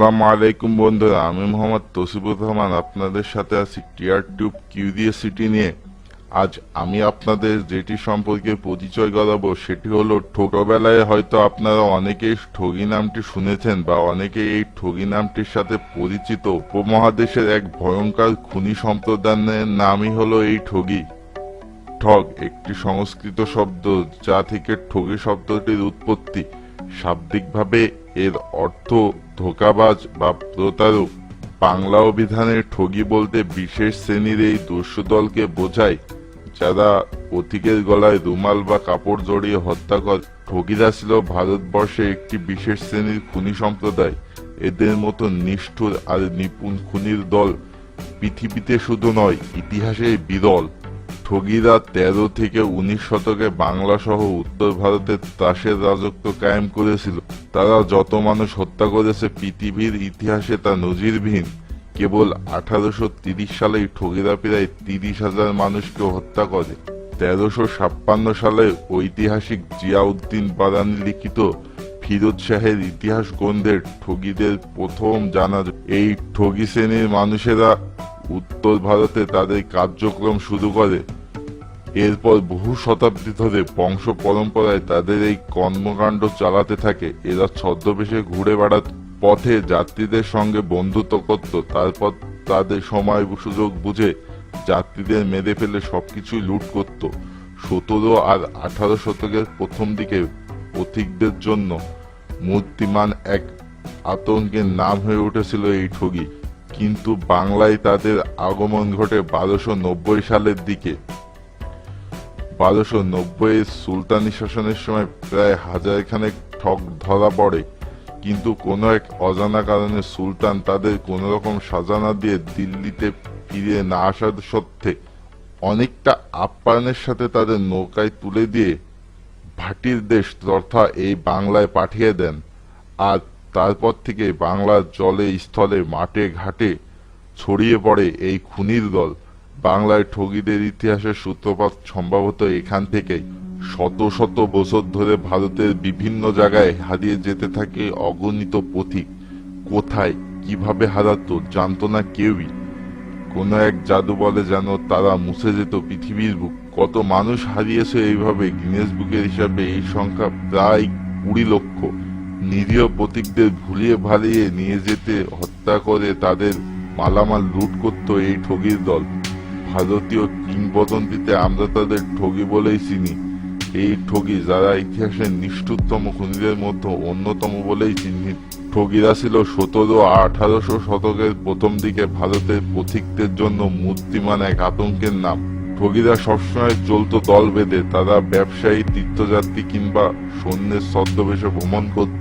আসসালামু আলাইকুম বন্ধুরা, আমি মোহাম্মদ তসিফুর রহমান আপনাদের সাথে আছি টিয়ার টিউব কিউরিওসিটি নিয়ে। আজ আমি আপনাদের যেটি সম্পর্কে পরিচয় করাবো সেটি হলো, ছোটবেলায় হয়তো আপনারা অনেকেই ঠগি নামটি শুনেছেন বা অনেকেই এই ঠগি নামটির সাথে পরিচিত। উপমহাদেশের এক ভয়ঙ্কর খুনি সম্প্রদায়ের নামই হলো এই ঠগি। ঠগ একটি সংস্কৃত শব্দ যা থেকে ঠগি শব্দটির উৎপত্তি। শাব্দিকভাবে এর অর্থ ধোঁকাবাজ বা প্রতারক। বাংলা অভিধানে ঠগি বলতে বিশেষ শ্রেণীর এই দস্যু দলকে বোঝায় যারা পথিকের গলায় রুমাল বা কাপড় জড়িয়ে হত্যা করে। ঠগিরা ছিল ভারতবর্ষে একটি বিশেষ শ্রেণীর খুনি সম্প্রদায়। এদের মতো নিষ্ঠুর আর নিপুণ খুনির দল পৃথিবীতে শুধু নয়, ইতিহাসে বিরল। ঠগিরা 13 থেকে 19 শতকে বাংলা সহ উত্তর ভারতে ত্রাসের রাজত্ব কায়েম করেছিল। তারা যত মানুষ হত্যা করেছে পৃথিবীর ইতিহাসে তা নজিরবিহীন। কেবল 1830 সালেই ঠগিরা প্রায় 30,000 মানুষকে হত্যা করে। 1356 সালে ঐতিহাসিক জিয়াউদ্দিন বারানি লিখিত ফিরোজ শাহের ইতিহাস গ্রন্থে ঠগিদের প্রথম জানা। এই ঠগি শ্রেণীর মানুষেরা উত্তর ভারতে তাদের কার্যক্রম শুরু করে। এরপর বহু শতাব্দী ধরে বংশ পরম্পরায় তাদের এই কর্মকাণ্ড চালাতে থাকে। এরা ছদ্মবেশে ঘুরে বেড়াত, পথে যাত্রীদের সঙ্গে বন্ধুত্ব করত, তারপর তাদের সময় সুযোগ বুঝে যাত্রীদের মেরে ফেলে সবকিছুই লুট করত। 17 আর 18 শতকের প্রথম দিকে পথিকদের জন্য মূর্তিমান এক আতঙ্কের নাম হয়ে উঠেছিল এই ঠগি। কিন্তু বাংলায় তাদের আগমন ঘটে 1290 সালের দিকে। 1290 সুলতানি শাসনের সময় প্রায় 1000 খানেক ঠগ ধরা পড়ে। কিন্তু কোনো এক অজানা কারণে সুলতান তাদের কোন রকম সাজা না দিয়ে দিল্লিতে ফিরে না আসার সত্ত্বে অনেকটা আপ্যায়নের সাথে তাদের নৌকায় তুলে দিয়ে ভাটির দেশ তথা এই বাংলায় পাঠিয়ে দেন। আর তারপর থেকে বাংলার জলে স্থলে মাঠে ঘাটে ছড়িয়ে পড়ে এই খুনির দল। বাংলায় ঠগিদের ইতিহাসের সূত্রপাত সম্ভবত এখান থেকেই। শত শত বছর ধরে ভারতের বিভিন্ন জায়গায় হারিয়ে যেতে থাকে অগণিত পথিক। কোথায় কিভাবে হারাতো জানতো না কেউই। কোনো এক জাদু বলে যেন তারা মুছে যেত পৃথিবীর বুক। কত মানুষ হারিয়েছে এইভাবে গিনেস বুকের হিসাবে এই সংখ্যা প্রায় 20 লক্ষ। নিরীহ পথিকদের ভুলিয়ে ভালিয়ে নিয়ে যেতে, হত্যা করে তাদের মালামাল লুট করত এই ঠগির দল। ভারতীয় কিংবদন্তিতে আমরা তাদের ঠগি বলেই চিনি। এই ঠগি যারা ইতিহাসের নিষ্ঠুরতম খুনিদের মধ্যে অন্যতম বলেই চিহ্নিত। ঠগিরা ছিল 17 ও 1800 শতকের প্রথম দিকে ভারতের পথিকদের জন্য মূর্তিমান এক আতঙ্কের নাম। ঠগিরা সবসময় চলত দল বেঁধে। তারা ব্যবসায়ী, তীর্থযাত্রী কিংবা সৈন্যের ছদ্মবেশে ভ্রমণ করত।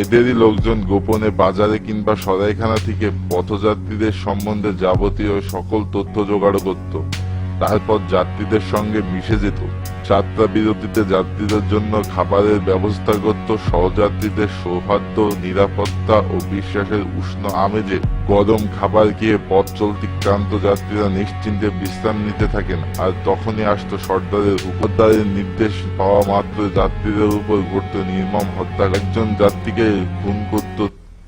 এদেরই লোকজন গোপনে বাজারে কিংবা সরাইখানা থেকে পথযাত্রীদের সম্বন্ধে যাবতীয় সকল তথ্য জোগাড় করত। তারপর যাত্রীদের সঙ্গে মিশে যেত। যাত্রা বিরতিতে যাত্রীদের জন্য খাবারের ব্যবস্থা করত। সহযাত্রীদের সৌহার্দ্য, নিরাপত্তা ও বিশ্বাসের উষ্ণ আমেজে গরম খাবার খেয়ে পথ চলতি ক্লান্ত যাত্রীরা নিশ্চিন্তে বিশ্রাম নিতে থাকেন। আর তখনই আসতো সর্দারের উপরদারের নির্দেশ পাওয়া মাত্র যাত্রীদের উপর ঘটত নির্মম হত্যা। একজন যাত্রীকে খুন করত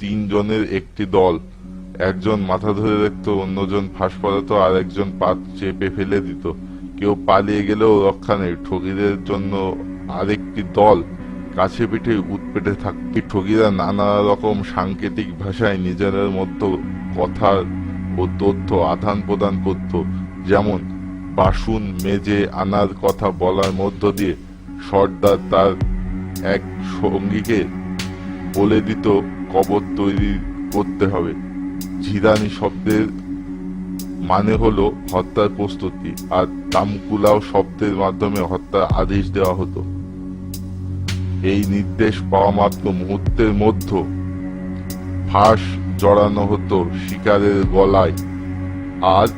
3 জনের একটি দল। একজন মাথা ধরে রাখতো, অন্যজন ফাঁস পড়াতো, আর একজন পা চেপে ফেলে দিত। কেউ পালিয়ে গেলেও রক্ষা নেই। ঠগিদের জন্য আরেকটি দল কাছে পিঠে উৎপেটে থাকত। ঠগিরা নানা রকম সাংকেতিক ভাষায় নিজেদের মধ্যে কথা ও তথ্য আদান প্রদান করত। যেমন বাসুন মেজে আনার কথা বলার মধ্য দিয়ে সর্দার তার এক সঙ্গীকে বলে দিত কবর তৈরি করতে হবে। ঝিরানি শব্দের মানে হলো হত্যার প্রস্তুতি, আর তামকুলাও শব্দের মাধ্যমে হত্যার আদেশ দেওয়া হতো। এই নির্দেশ পাওয়া মাত্র মুহূর্তের মধ্যে ফাঁস জড়ানো হতো শিকারের গলায়। আর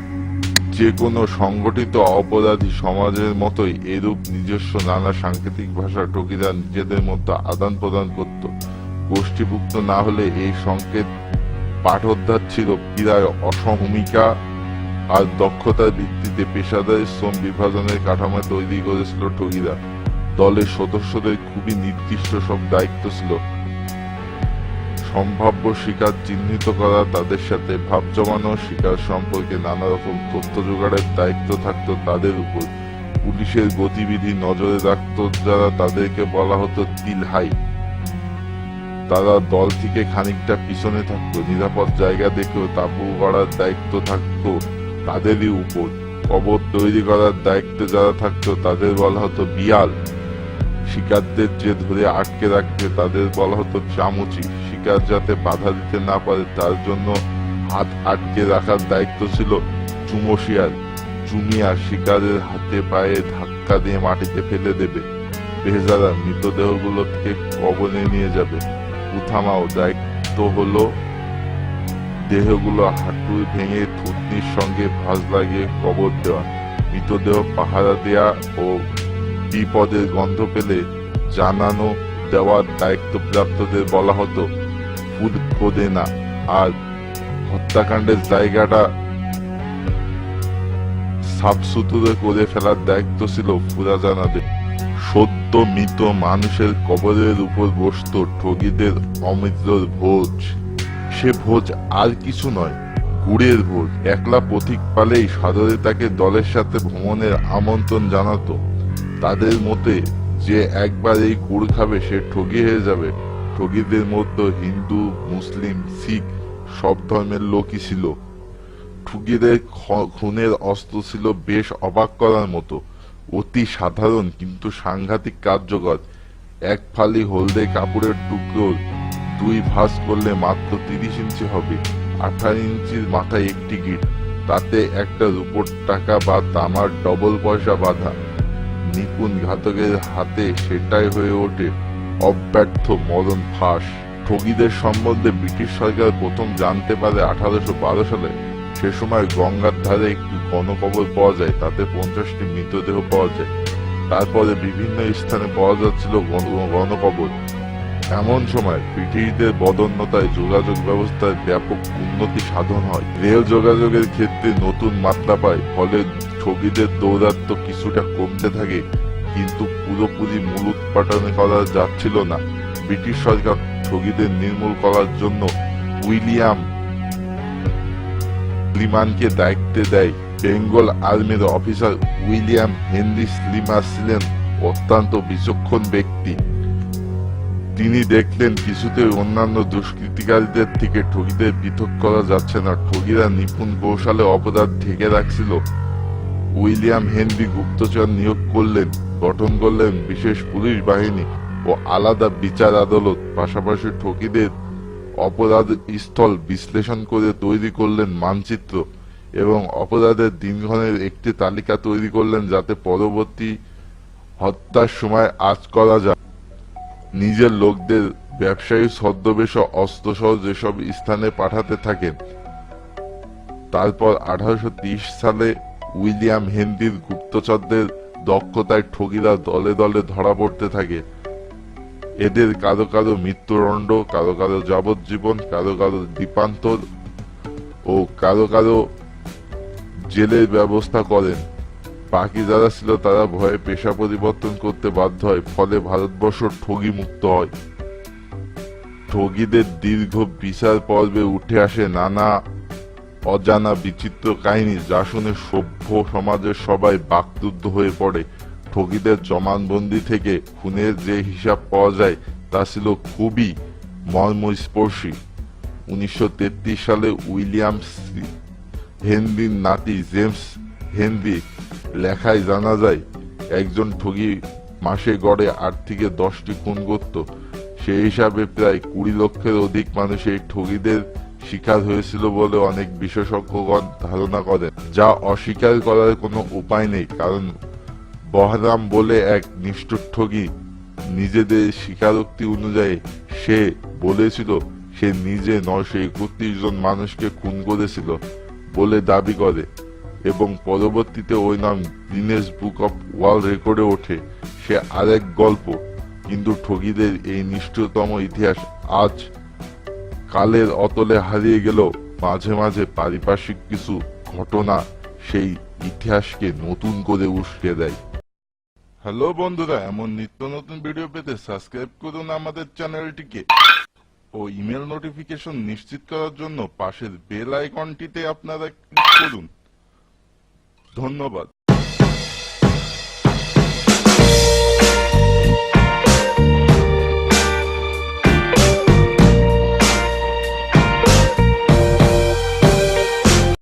যে কোনো সংগঠিত অপরাধী সমাজের মতোই এরূপ নিজস্ব নানা সাংকেতিক ভাষা ঠগিরা নিজেদের মধ্যে আদান প্রদান করত। গোষ্ঠীভুক্ত না হলে এই সংকেত পাঠোদ্ধার ছিল প্রায় অসমভূমিকা আর দক্ষতার ভিত্তিতে পেশাদার শ্রম বিভাজনের কাঠামো তৈরি করেছিল ঠগিরা। দলের সদস্যদের খুবই নির্দিষ্ট সব দায়িত্ব ছিল। সম্ভাব্য শিকার চিহ্নিত করা, তাদের সাথে ভাব জমানো, শিকার সম্পর্কে নানা রকম তথ্য জোগাড়ের দায়িত্ব থাকতো তাদের উপর। পুলিশের গতিবিধি নজরে রাখত যারা, তাদেরকে বলা হতো তিলহাই। তারা দল থেকে খানিকটা পিছনে থাকতো, নিরাপদ জায়গা দেখেও তাঁবু গড়ার দায়িত্ব থাকতো তাদেরই উপর। কবর তৈরি করার দায়িত্বে যারা থাকতো তাদের বলা হতো বিয়াল। শিকারদের যে ধরে আটকে রাখবে তাদের বলা হতো চামচি। শিকার যাতে বাধা দিতে না পারে তার জন্য হাত আটকে রাখার দায়িত্ব ছিল চুমশিয়ার। চুমিয়া শিকারের হাতে পায়ে ধাক্কা দিয়ে মাটিতে ফেলে দেবে। বেজারা মৃতদেহগুলোকে কবরে নিয়ে যাবে। উথামাও দায়িত্ব হলো দেহগুলো হাঁটু ভেঙে থুতনির সঙ্গে ভাঁজ লাগিয়ে কবর দেওয়া। মৃতদেহ পাহারা দেয়া ও বিপদের গন্ধ পেলে জানানো দেওয়ার দায়িত্বপ্রাপ্তদের বলা হতো ফুরফোদেনা। আর হত্যাকাণ্ডের জায়গাটা সাফসুতুরে করে ফেলার দায়িত্ব ছিল ফুরাজানাদের। সদ্য মৃত মানুষের কবরের উপর বসত ঠগীদের অমৃতর ভোজ। সে ভোজ আর কিছু নয়, গুড়ের ভোজ। একলা পথিক পালেই সাদরে তাকে দলের সাথে ভ্রমণের আমন্ত্রণ জানাতো। তাদের মতে যে একবার এই গুড় খাবে সে ঠগী হয়ে যাবে। ঠগীদের মধ্যে হিন্দু, মুসলিম, শিখ সব ধর্মের লোকই ছিল। ঠগীদের খুনের অস্ত্র ছিল বেশ অবাক করার মতো, অতি সাধারণ কিন্তু সাংঘাতিক কার্যকর। এক ফালি হলদে কাপড়ের টুকরো 2 ভাঁজ করলে মাত্র 30 ইঞ্চি হবে। 18 ইঞ্চির মাথায় একটি গিট, তাতে একটা রূপোর টাকা বা তামার ডবল পয়সা বাঁধা। নিপুণ ঘাতকের হাতে সেটাই হয়ে ওঠে অব্যর্থ মরণ ফাঁস। ঠগীদের সম্বন্ধে ব্রিটিশ সরকার প্রথম জানতে পারে 1812 সালে। সে সময় গঙ্গার ধারে একটি গণকবর পাওয়া যায়, তাতে 50টি মৃতদেহ পাওয়া যায়। তারপরে বিভিন্ন স্থানে পাওয়া যাচ্ছিল গণকবর। এমন সময় ব্রিটিশদের বদন্যতায় যোগাযোগ ব্যবস্থায় ব্যাপক উন্নতি সাধন হয়। রেল যোগাযোগের ক্ষেত্রে নতুন মাত্রা পায়, ফলে ঠগীদের দৌরাত্ম্য কিছুটা কমতে থাকে, কিন্তু পুরোপুরি মূলোৎপাটন করা যাচ্ছিল না। ব্রিটিশ সরকার ঠগীদের নির্মূল করার জন্য উইলিয়াম স্লিমানকে দায়িত্বে দেয়। বেঙ্গল আর্মির অফিসার উইলিয়াম হেনরি স্লিমার ছিলেন অত্যন্ত বিচক্ষণ ব্যক্তি। তিনি দেখলেন কিছুতেই অন্যান্য দুষ্কৃতিকারীদের থেকে ঠগীদের পৃথক করা যাচ্ছে না। ঠগীরা নিপুণ কৌশলে অপরাধ ঢেকে রাখছিল। উইলিয়াম হেনরি গুপ্তচর নিয়োগ করলেন, গঠন করলেন বিশেষ পুলিশ বাহিনী ও আলাদা বিচার আদালত। পাশাপাশি ঠগীদের অপরাধ স্থল বিশ্লেষণ করে তৈরি করলেন মানচিত্র এবং অপরাধের দিনক্ষণের একটি তালিকা তৈরি করলেন, যাতে পরবর্তী হত্যার সময় আঁচ করা যায়। নিজের লোকদের ব্যবসায়ী ছদ্মবেশ অস্ত্রসহ যেসব স্থানে পাঠাতে থাকেন। তারপর 1830 সালে উইলিয়াম হেনরির গুপ্তচরদের দক্ষতায় ঠগীরা দলে দলে ধরা পড়তে থাকে। এদের কারো কারো মৃত্যুদণ্ড, কারো কারো যাবজ্জীবন, কারো কারো দ্বীপান্তর ও কারো কারো জেলের ব্যবস্থা করেন। বাকি যারা ছিল তারা ভয়ে পেশা পরিবর্তন করতে বাধ্য হয়, ফলে ভারতবর্ষ ঠগী মুক্ত হয়। ঠগীদের দীর্ঘ বিচার পর্বে উঠে আসে নানা অজানা বিচিত্র কাহিনী, যা শুনে সভ্য সমাজের সবাই বাকরুদ্ধ হয়ে পড়ে। ঠগীদের জবানবন্দি থেকে খুনের যে হিসাব পাওয়া যায় তা ছিল খুবই মর্মস্পর্শী। 1933 সালে উইলিয়াম হেনরির নাতি জেমস হেনরি লেখায় জানা যায়, একজন ঠগী মাসে গড়ে 8 থেকে 10টি খুন করত। সেই হিসাবে প্রায় 20 লক্ষের অধিক মানুষ এই ঠগীদের শিকার হয়েছিল বলে অনেক বিশেষজ্ঞগণ ধারণা করেন, যা অস্বীকার করার কোনো উপায় নেই। কারণ বহরাম বলে এক নিষ্ঠুর ঠগী নিজেদের স্বীকারোক্তি অনুযায়ী সে বলেছিল সে নিজে 931 জন মানুষকে খুন করেছিল বলে দাবি করে এবং পরবর্তীতে ওই নাম গিনেস বুক অফ ওয়ার্ল্ড রেকর্ডে ওঠে। সে আরেক গল্প, কিন্তু ঠগীদের এই নিষ্ঠুরতম ইতিহাস আজ কালের অতলে হারিয়ে গেল। মাঝে মাঝে পারিপার্শ্বিক কিছু ঘটনা সেই ইতিহাসকে নতুন করে উস্কে দেয়। হ্যালো বন্ধুরা, এমন নিত্য নতুন ভিডিও পেতে সাবস্ক্রাইব করুন আমাদের চ্যানেলটিকে। ও ইমেল নোটিফিকেশন নিশ্চিত করার জন্য পাশের বেল আইকনটিতে আপনারা ক্লিক করুন। ধন্যবাদ।